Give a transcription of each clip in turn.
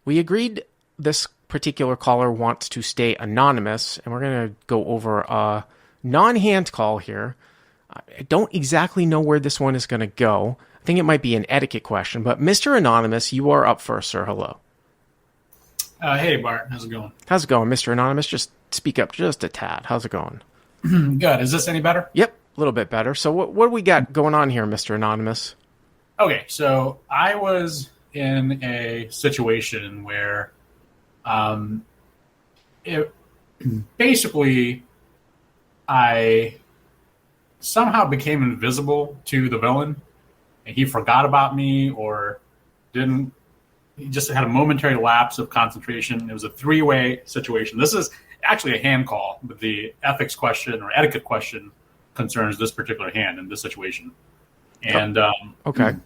We agreed this particular caller wants to stay anonymous, and we're going to go over a non-hand call here. I don't exactly know where this one is going to go. I think it might be an etiquette question, but Mr. Anonymous, you are up first, sir. Hello. Hey, Bart. How's it going? How's it going, Mr. Anonymous? Just speak up just a tad. How's it going? Good. Is this any better? Yep, a little bit better. So what do we got going on here, Mr. Anonymous? Okay, so I was in a situation where basically I somehow became invisible to the villain, and he forgot about me or didn't. He just had a momentary lapse of concentration. It was a three-way situation. This is actually a hand call, but the ethics question or etiquette question concerns this particular hand in this situation. And okay,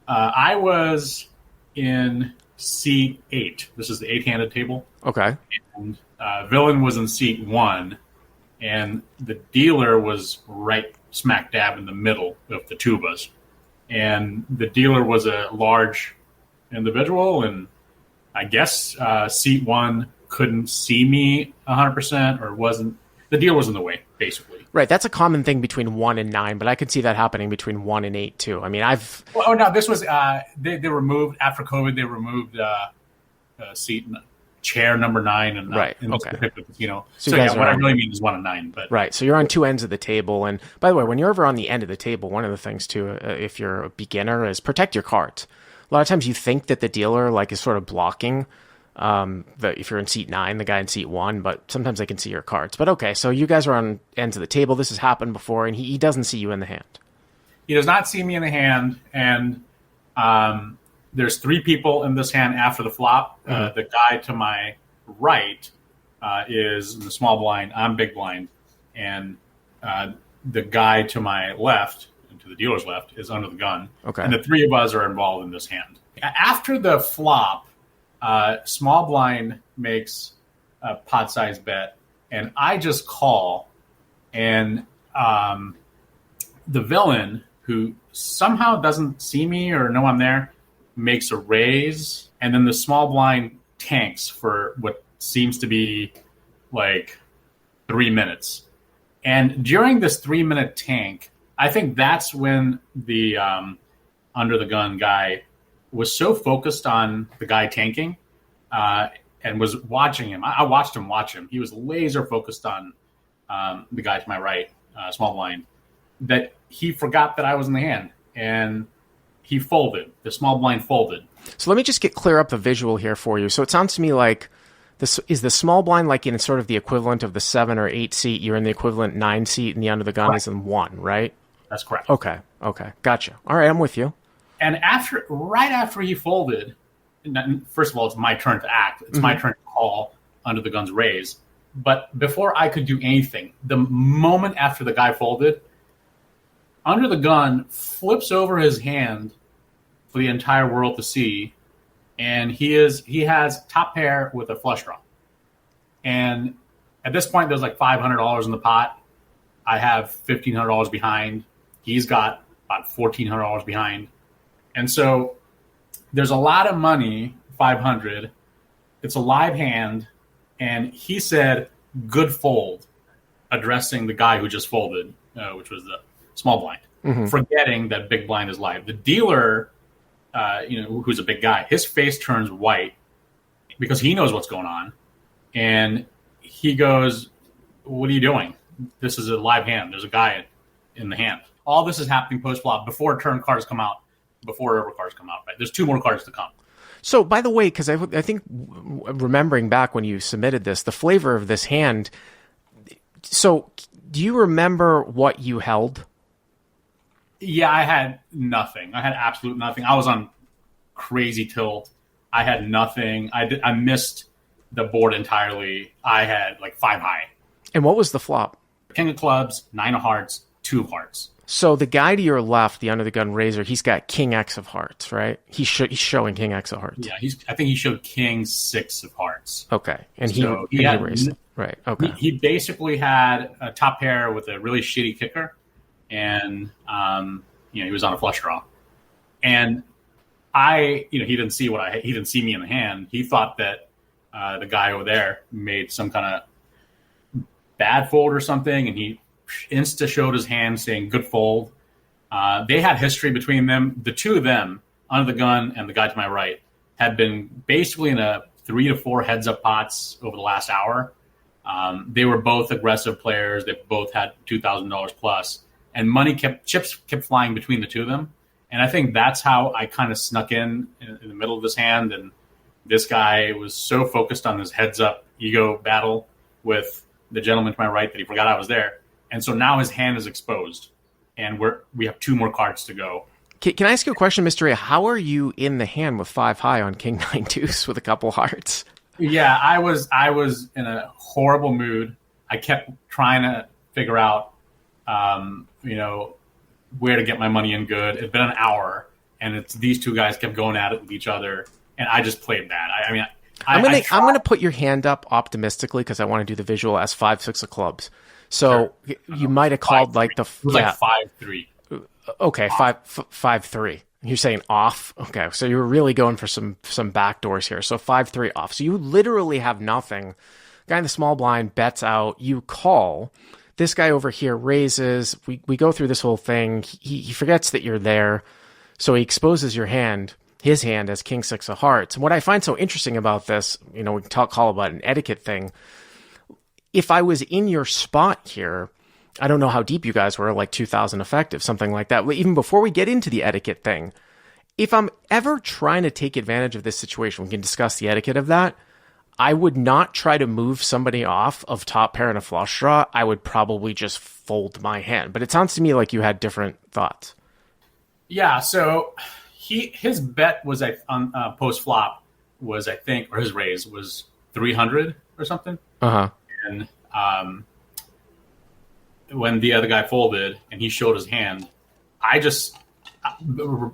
I was in seat 8. This is the 8-handed table. Okay. And villain was in seat 1, and the dealer was right smack dab in the middle of the two of us. And the dealer was a large individual, and I guess seat 1 couldn't see me 100% or wasn't. The dealer was in the way, basically. Right, that's a common thing between 1 and 9, but I could see that happening between 1 and 8 too. I mean, Oh no, this was they removed after COVID. They removed seat chair number 9 and right. In okay. So yeah, what I really mean is 1 and 9. But right, so you're on two ends of the table, and by the way, when you're ever on the end of the table, one of the things too, if you're a beginner, is protect your cards. A lot of times you think that the dealer is sort of blocking if you're in seat 9, the guy in seat 1, but sometimes they can see your cards. But okay, so you guys are on ends of the table. This has happened before, and he doesn't see you in the hand. He does not see me in the hand, and there's 3 people in this hand after the flop. Mm-hmm. The guy to my right is in the small blind. I'm big blind, and the guy to my left, to the dealer's left, is under the gun. Okay. And the 3 of us are involved in this hand. After the flop, small blind makes a pot-sized bet, and I just call, and the villain, who somehow doesn't see me or know I'm there, makes a raise, and then the small blind tanks for what seems to be like 3 minutes. And during this 3-minute tank, I think that's when the under the gun guy was so focused on the guy tanking and was watching him. I watched him watch him. He was laser focused on the guy to my right, small blind, that he forgot that I was in the hand, and he folded. The small blind folded. So let me just clear up the visual here for you. So it sounds to me like this is the small blind like in sort of the equivalent of the 7 or 8 seat. You're in the equivalent 9 seat, and the under the gun is in 1, right? That's correct. Okay. Gotcha. All right, I'm with you. And right after he folded, first of all, it's my turn to act. It's my turn to call under the gun's raise. But before I could do anything, the moment after the guy folded, under the gun flips over his hand for the entire world to see, and he has top pair with a flush draw. And at this point, there's like $500 in the pot. I have $1,500 behind. He's got about $1,400 behind. And so there's a lot of money, 500. It's a live hand. And he said, good fold, addressing the guy who just folded, which was the small blind, forgetting that big blind is live. The dealer, who's a big guy, his face turns white because he knows what's going on. And he goes, what are you doing? This is a live hand. There's a guy in the hand. All this is happening post-flop before turn cards come out, before river cards come out. Right? There's 2 more cards to come. So, by the way, because I think remembering back when you submitted this, the flavor of this hand, so do you remember what you held? Yeah, I had nothing. I had absolute nothing. I was on crazy tilt. I had nothing. I missed the board entirely. I had like 5 high. And what was the flop? King of clubs, 9 of hearts, 2 of hearts. So the guy to your left, the under the gun raiser, he's got King X of hearts, right? He's showing King X of hearts. Yeah, I think he showed King 6 of hearts. Okay, and he raised it. Right. Okay. He basically had a top pair with a really shitty kicker, and he was on a flush draw. And he didn't see he didn't see me in the hand. He thought that the guy over there made some kind of bad fold or something, and he insta showed his hand saying good fold. They had history between them. The two of them, under the gun and the guy to my right, had been basically in a 3 to 4 heads up pots over the last hour. They were both aggressive players. They both had $2,000 plus, and chips kept flying between the two of them. And I think that's how I kind of snuck in the middle of this hand. And this guy was so focused on his heads up ego battle with the gentleman to my right that he forgot I was there. And so now his hand is exposed, and we have 2 more cards to go. Can I ask you a question, Mr. A? How are you in the hand with 5 high on King 9 deuce with a couple hearts? Yeah, I was in a horrible mood. I kept trying to figure out, where to get my money in good. It's been an hour, and these 2 guys kept going at it with each other, and I just played bad. I'm gonna put your hand up optimistically because I want to do the visual as 5-6 of clubs. So sure. You might have called like 5-3. Okay, 5-3. You're saying off. Okay, so you were really going for some backdoors here. So 5-3 off. So you literally have nothing. Guy in the small blind bets out. You call. This guy over here raises. We go through this whole thing. He forgets that you're there, so he exposes his hand as King 6 of hearts. And what I find so interesting about this, we can call about an etiquette thing. If I was in your spot here, I don't know how deep you guys were, like 2,000 effective, something like that. Even before we get into the etiquette thing, if I'm ever trying to take advantage of this situation, we can discuss the etiquette of that. I would not try to move somebody off of top pair and a flush draw. I would probably just fold my hand. But it sounds to me like you had different thoughts. Yeah, so his bet was on post flop was, I think, or his raise was 300 or something. Uh-huh. And when the other guy folded and he showed his hand,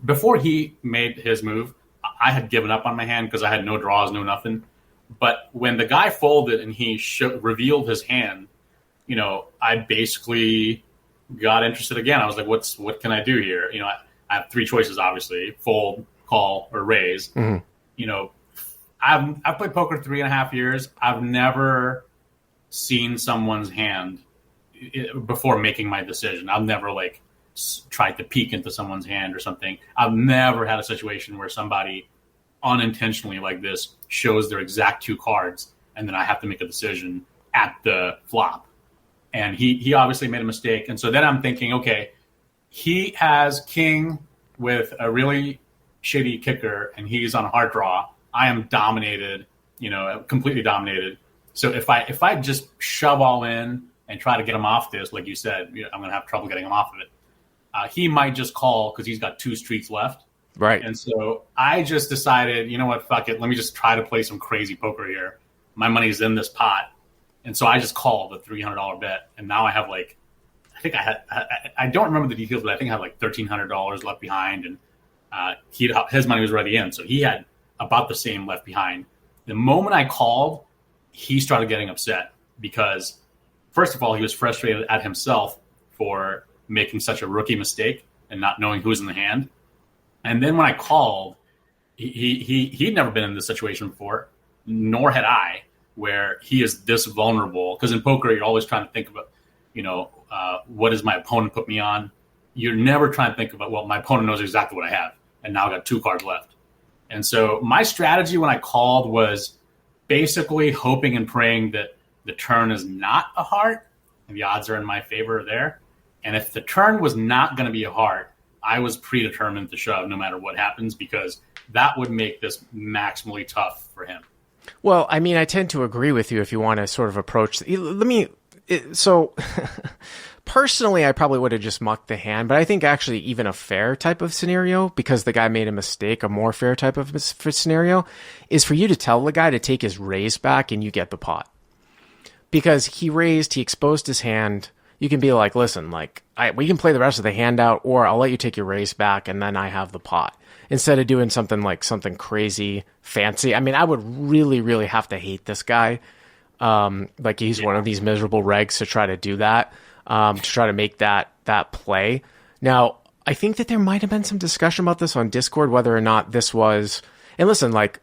before he made his move, I had given up on my hand because I had no draws, no nothing. But when the guy folded and he revealed his hand, I basically got interested again. I was like, what can I do here? I have 3 choices, obviously: fold, call, or raise. Mm-hmm. I've played poker 3.5 years. I've never seen someone's hand before making my decision. I've never tried to peek into someone's hand or something. I've never had a situation where somebody unintentionally like this shows their exact 2 cards, and then I have to make a decision at the flop. And he obviously made a mistake. And so then I'm thinking, okay, he has king with a really shitty kicker, and he's on a hard draw. I am dominated, completely dominated. So if I just shove all in and try to get him off this, like you said, I'm going to have trouble getting him off of it. He might just call because he's got 2 streets left. Right. And so I just decided, you know what, fuck it. Let me just try to play some crazy poker here. My money's in this pot. And so I just called the $300 bet. And now I have I don't remember the details, but I think I had $1,300 left behind. And his money was already in. So he had about the same left behind. The moment I called, he started getting upset because, first of all, he was frustrated at himself for making such a rookie mistake and not knowing who was in the hand. And then when I called, he'd never been in this situation before, nor had I, where he is this vulnerable. Because in poker, you're always trying to think about, what does my opponent put me on? You're never trying to think about, well, my opponent knows exactly what I have, and now I've got 2 cards left. And so my strategy when I called was basically hoping and praying that the turn is not a heart, and the odds are in my favor there. And if the turn was not going to be a heart, I was predetermined to shove no matter what happens, because that would make this maximally tough for him. Well, I mean, I tend to agree with you if you want to sort of approach. Personally, I probably would have just mucked the hand, but I think actually even a fair type of scenario, because the guy made a mistake, a more fair type of scenario, is for you to tell the guy to take his raise back and you get the pot. Because he exposed his hand. You can be like, listen, we can play the rest of the hand out, or I'll let you take your raise back and then I have the pot. Instead of doing something crazy, fancy. I mean, I would really, really have to hate this guy. He's one of these miserable regs to try to do that, to try to make that play. Now, I think that there might have been some discussion about this on Discord, whether or not this was. And listen, like,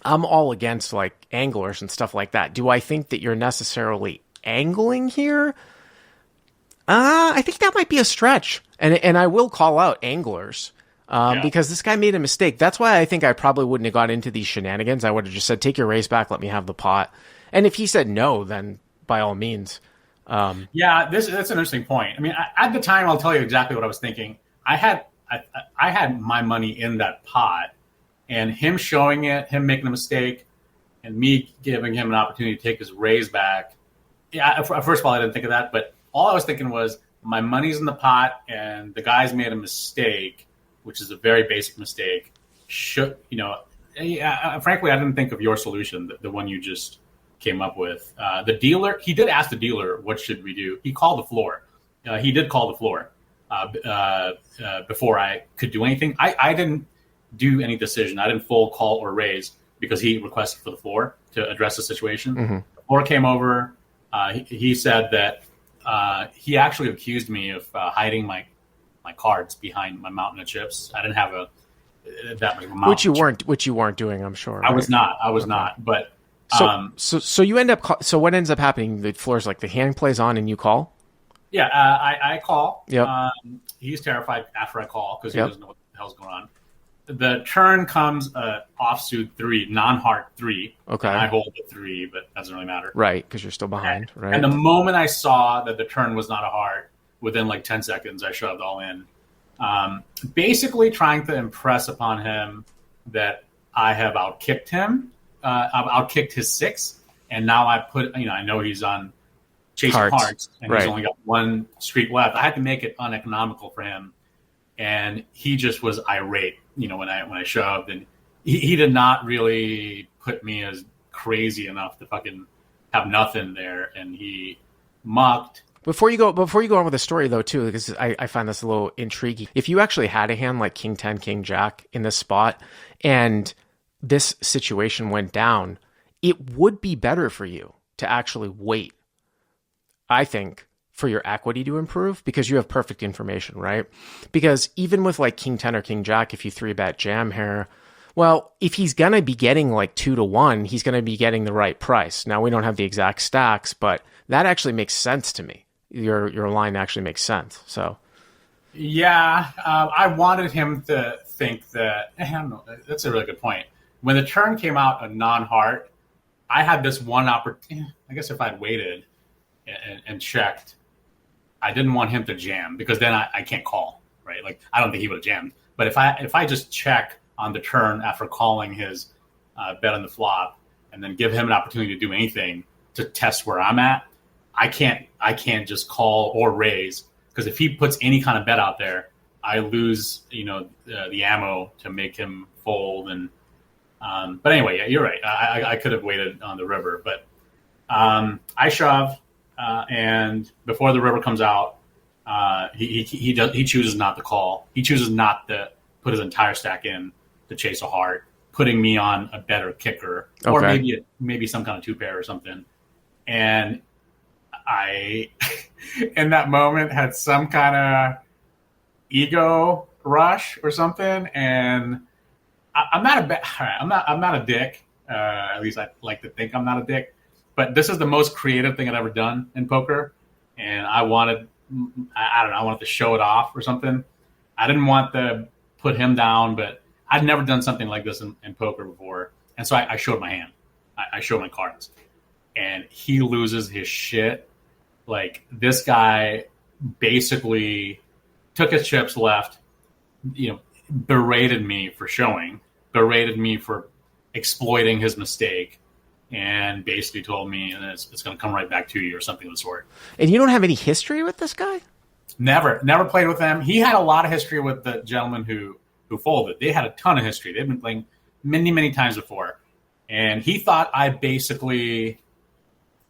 I'm all against like anglers and stuff like that. Do I think that you're necessarily angling here? I think that might be a stretch, and I will call out anglers because this guy made a mistake. That's why I think I probably wouldn't have got into these shenanigans. I would have just said, "Take your raise back, let me have the pot." And if he said no, then by all means. That's an interesting point. I mean, at the time, I'll tell you exactly what I was thinking. I had my money in that pot, and him showing it, him making a mistake, and me giving him an opportunity to take his raise back. Yeah, first of all, I didn't think of that, but all I was thinking was my money's in the pot, and the guy's made a mistake, which is a very basic mistake. Frankly, I didn't think of your solution, the one you just came up with. The dealer, he did ask the dealer, what should we do? He called the floor. He did call the floor before I could do anything. I didn't do any decision. I didn't fold, call, or raise because he requested for the floor to address the situation. Mm-hmm. The floor came over. He said that he actually accused me of hiding my cards behind my mountain of chips. I didn't have that much of a mountain. Which you weren't doing, I'm sure. Right? I was not. But so you end up. So what ends up happening? The floor's like the hand plays on and you call. Yeah, I call. Yep. He's terrified after I call because he doesn't know what the hell's going on. The turn comes offsuit 3, non-heart 3. Okay. I hold the 3, but that doesn't really matter. Right, because you're still behind. Right. And the moment I saw that the turn was not a heart, within like 10 seconds, I shoved all in. Basically trying to impress upon him that I have outkicked him. I've outkicked his 6, and now I know he's on chasing hearts, and he's only got one street left. I had to make it uneconomical for him, and he just was irate. When I shoved, and he did not really put me as crazy enough to fucking have nothing there, and he mucked. Before you go on with the story though, too, because I find this a little intriguing. If you actually had a hand like King 10, King Jack in this spot, and this situation went down, it would be better for you to actually wait, I think, for your equity to improve because you have perfect information, right? Because even with like King 10 or King Jack, if you 3-bet jam here, well, if he's going to be getting like 2-1, he's going to be getting the right price. Now, we don't have the exact stacks, but that actually makes sense to me. Your line actually makes sense. So, yeah, I wanted him to think that, I don't know, that's a really good point. When the turn came out a non-heart, I had this one opportunity. I guess if I'd waited and checked, I didn't want him to jam because then I can't call, right? Like, I don't think he would have jammed. But if I just check on the turn after calling his bet on the flop and then give him an opportunity to do anything to test where I'm at, I can't just call or raise because if he puts any kind of bet out there, I lose, the ammo to make him fold. And but anyway, yeah, you're right. I could have waited on the river, but I shove. And before the river comes out, he chooses not to call. He chooses not to put his entire stack in to chase a heart, putting me on a better kicker, or maybe some kind of 2-pair or something. And I, in that moment, had some kind of ego rush or something. And I'm not a dick. At least I like to think I'm not a dick. But this is the most creative thing I've ever done in poker, and I wanted to show it off or something. I didn't want to put him down, but I'd never done something like this in poker before, and so I showed my hand. I showed my cards, and he loses his shit. Like, this guy basically took his chips, left, berated me for showing, berated me for exploiting his mistake, and basically told me it's going to come right back to you or something of the sort. And you don't have any history with this guy? Never played with him. He had a lot of history with the gentleman who folded. They had a ton of history. They've been playing many, many times before. And he thought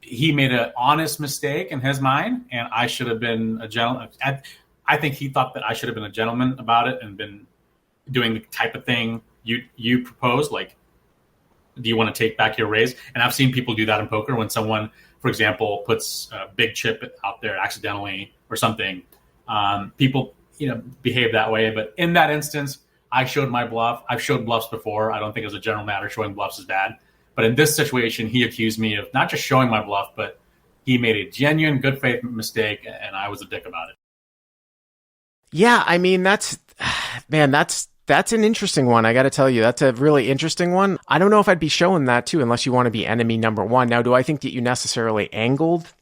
he made an honest mistake in his mind, and I should have been a gentleman. I think he thought that I should have been a gentleman about it and been doing the type of thing you proposed, like, do you want to take back your raise? And I've seen people do that in poker when someone, for example, puts a big chip out there accidentally or something. People behave that way. But in that instance, I showed my bluff. I've showed bluffs before. I don't think as a general matter showing bluffs is bad. But in this situation, he accused me of not just showing my bluff, but he made a genuine good faith mistake, and I was a dick about it. Yeah, I mean, that's an interesting one. I got to tell you, that's a really interesting one. I don't know if I'd be showing that too, unless you want to be enemy number one. Now, do I think that you necessarily angled?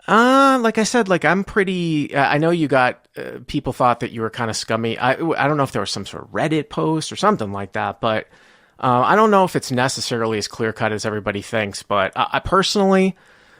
Like I said, like I'm pretty, I know you got, people thought that you were kind of scummy. I don't know if there was some sort of Reddit post or something like that, but, I don't know if it's necessarily as clear cut as everybody thinks, but I personally,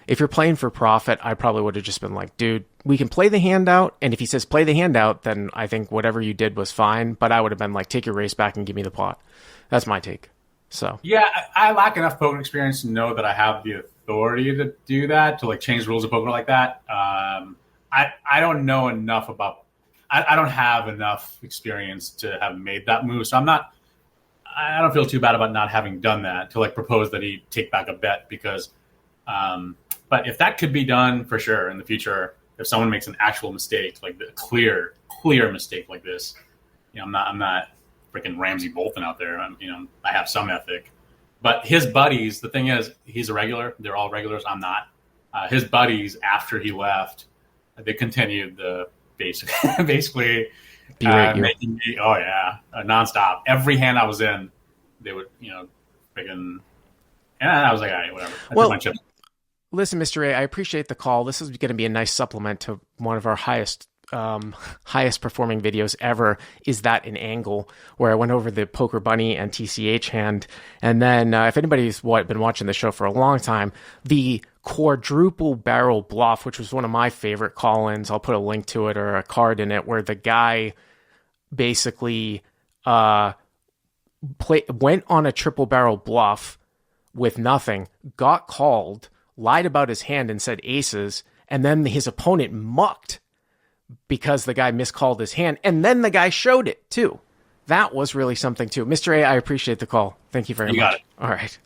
if you're playing for profit, I probably would have just been like, dude, we can play the hand out. And if he says play the hand out, then I think whatever you did was fine. But I would have been like, take your race back and give me the pot. That's my take. So yeah, I lack enough poker experience to know that I have the authority to do that, to like change rules of poker like that. I don't know enough about. I don't have enough experience to have made that move, so I don't feel too bad about not having done that, to like propose that he take back a bet because. But if that could be done for sure in the future, if someone makes an actual mistake, like a clear mistake like this, I'm not freaking Ramsey Bolton out there. I have some ethic, but his buddies, the thing is, he's a regular. They're all regulars. I'm not. His buddies, after he left, they continued the basically making me, nonstop. Every hand I was in, they would, freaking, and I was like, all right, whatever. Well, listen, Mr. A, I appreciate the call. This is going to be a nice supplement to one of our highest performing videos ever. Is that an angle where I went over the Poker Bunny and TCH hand, and then if anybody's been watching the show for a long time, the quadruple barrel bluff, which was one of my favorite call-ins. I'll put a link to it or a card in it where the guy basically went on a triple barrel bluff with nothing, got called, lied about his hand and said aces, and then his opponent mucked because the guy miscalled his hand, and then the guy showed it too. That was really something too. Mr. A, I appreciate the call. Thank you very much. Got it. All right.